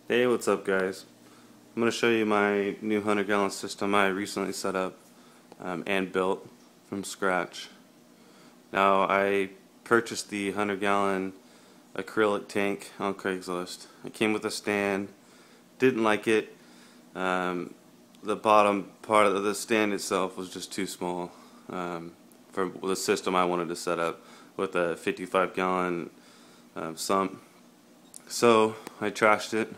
Hey, what's up guys? I'm going to show you my new 100-gallon system I recently set up and built from scratch. Now, I purchased the 100-gallon acrylic tank on Craigslist. It came with a stand. Didn't like it. The bottom part of the stand itself was just too small for the system I wanted to set up with a 55-gallon sump. So I trashed it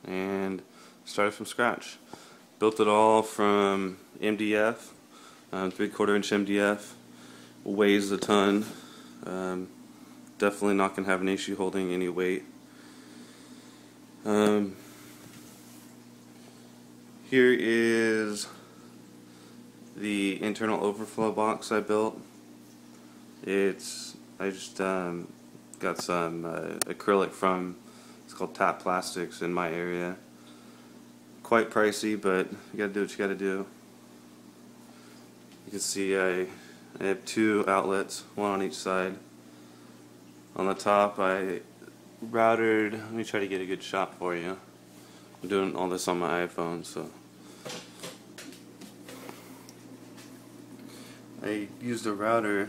and started from scratch. Built it all from MDF, 3/4 inch MDF. Weighs a ton. Definitely not going to have an issue holding any weight. Here is the internal overflow box I built. I just got some acrylic from, it's called Tap Plastics in my area. Quite pricey, but you gotta do what you gotta do. You can see I have two outlets, one on each side. On the top I routed, let me try to get a good shot for you. I'm doing all this on my iPhone, so I used a router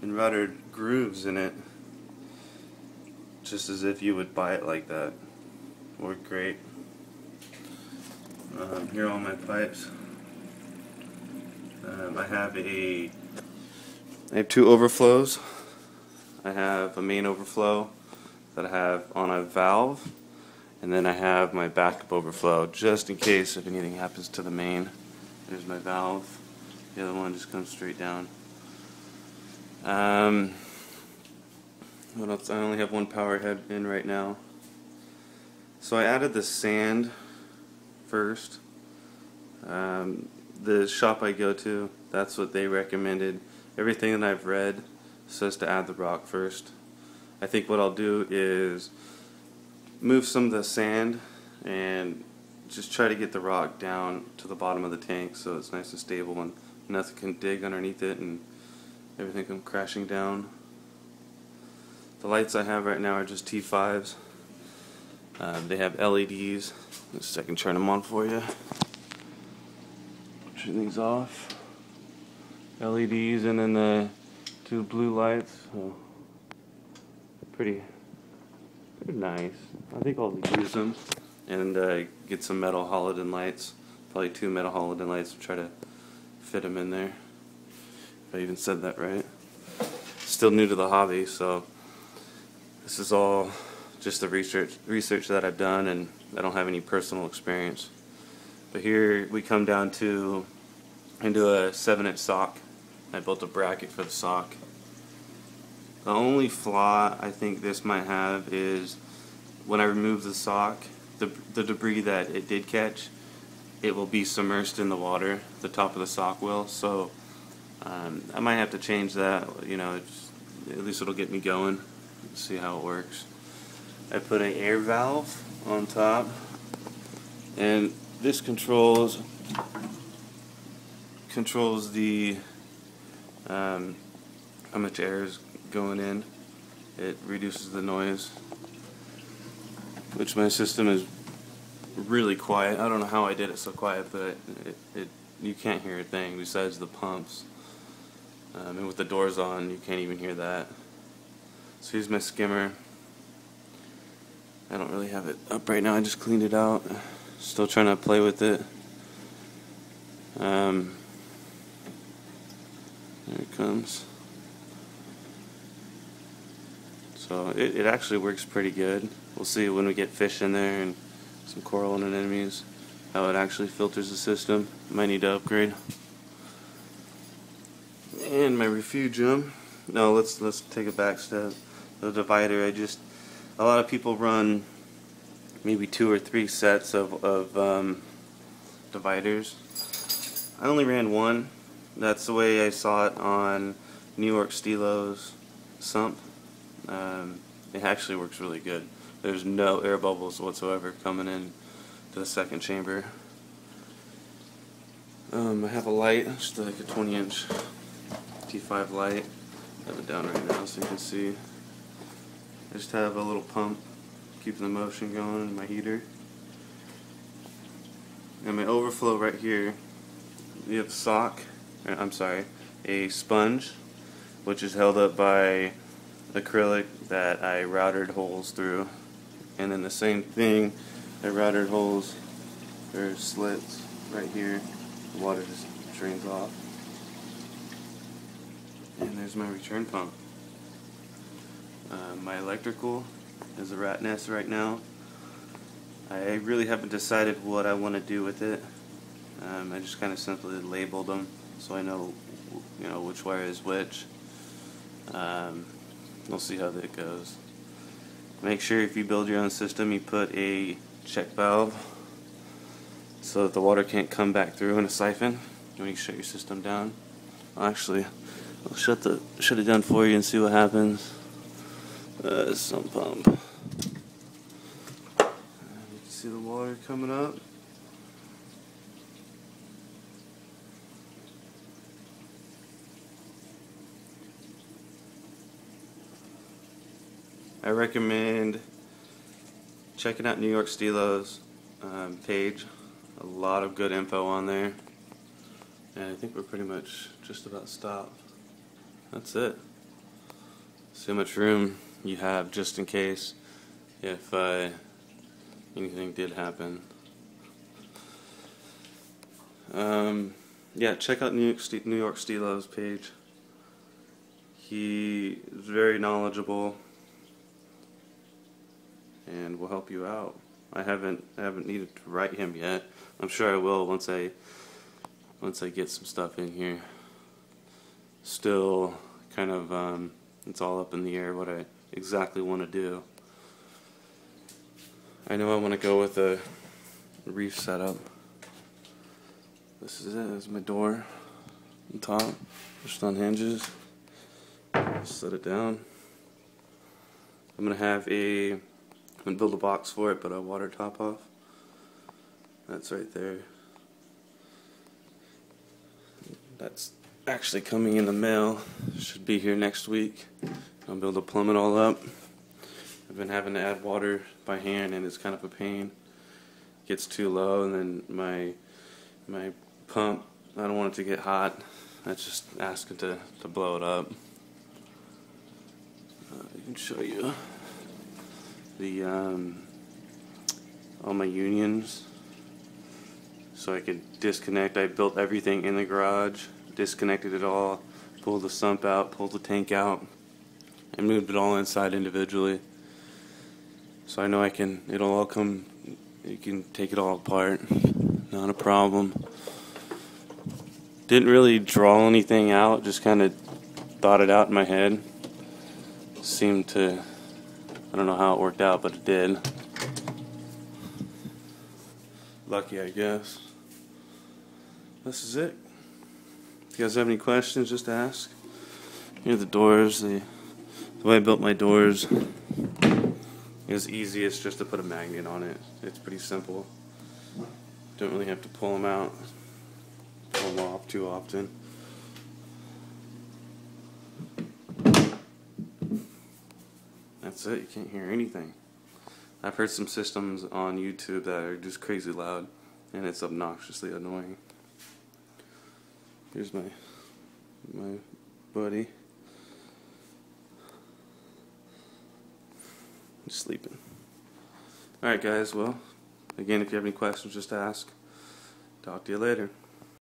and routed grooves in it, just as if you would buy it like that. Worked great. Here are all my pipes. I have two overflows. I have a main overflow that I have on a valve, and then I have my backup overflow just in case if anything happens to the main. There's my valve. The other one just comes straight down. What else? I only have one power head in right now. So I added the sand first. The shop I go to, that's what they recommended. Everything that I've read says to add the rock first. I think what I'll do is move some of the sand and just try to get the rock down to the bottom of the tank so it's nice and stable and nothing can dig underneath it and everything come crashing down. The lights I have right now are just T5s. They have LEDs. Just I can turn them on for you. Turn these off. LEDs and then the two blue lights. So pretty nice. I think I'll use them and get some metal halogen lights. Probably two metal halogen lights and try to fit them in there. If I even said that right. Still new to the hobby, so this is all just the research that I've done, and I don't have any personal experience. But here we come down to into a 7-inch sock. I built a bracket for the sock. The only flaw I think this might have is when I remove the sock, the debris that it did catch, it will be submerged in the water. The top of the sock will. So I might have to change that. You know, at least it'll get me going. See how it works. I put an air valve on top, and this controls the how much air is going in. It reduces the noise, which my system is really quiet. I don't know how I did it so quiet, but you can't hear a thing besides the pumps. And with the doors on, you can't even hear that. So here's my skimmer. I don't really have it up right now. I just cleaned it out. Still trying to play with it. There it comes. So it actually works pretty good. We'll see when we get fish in there and some coral anemones how it actually filters the system. Might need to upgrade. And my refugium. No, let's take a back step. The divider. A lot of people run maybe 2 or 3 sets of dividers. I only ran one. That's the way I saw it on New York Stilo's sump. It actually works really good. There's no air bubbles whatsoever coming in to the second chamber. I have a light, just like a 20-inch T5 light. I have it down right now so you can see. I just have a little pump keeping the motion going in my heater. And my overflow right here, we have a sponge, which is held up by acrylic that I routed holes through. And then the same thing, I routed holes, there's slits right here, the water just drains off. And there's my return pump. My electrical is a rat nest right now. I really haven't decided what I want to do with it. I just kind of simply labeled them so I know, which wire is which. We'll see how that goes. Make sure if you build your own system, you put a check valve so that the water can't come back through in a siphon when you shut your system down. Actually, I'll shut it down for you and see what happens. Sump pump. You can see the water coming up. I recommend checking out New York Stilo's page. A lot of good info on there. And I think we're pretty much just about stopped. That's it. See how much room you have just in case if anything did happen. Yeah, check out New York Stilo's page. He is very knowledgeable and will help you out. I haven't needed to write him yet. I'm sure I will once I get some stuff in here. Still kind of it's all up in the air what I exactly want to do. I know I want to go with a reef setup. This is it. This is my door on top, just on hinges. Set it down. I'm gonna build a box for it, but a water top off. That's right there. That's actually coming in the mail. Should be here next week. I'll be able to plumb it all up. I've been having to add water by hand, and it's kind of a pain. It gets too low, and then my pump, I don't want it to get hot. That's just asking to blow it up. I can show you the all my unions, so I could disconnect. I built everything in the garage, disconnected it all, pulled the sump out, pulled the tank out, and moved it all inside individually. So I know it'll all come, you can take it all apart, not a problem. Didn't really draw anything out, just kind of thought it out in my head. Seemed to, I don't know how it worked out, but it did. Lucky, I guess. This is it. If you guys have any questions, just ask. Here are the doors. The way I built my doors is easiest just to put a magnet on it. It's pretty simple. Don't really have to pull them out, pull them off too often. That's it. You can't hear anything. I've heard some systems on YouTube that are just crazy loud, and it's obnoxiously annoying. Here's my buddy. He's sleeping. Alright guys, well, again, if you have any questions, just ask. Talk to you later.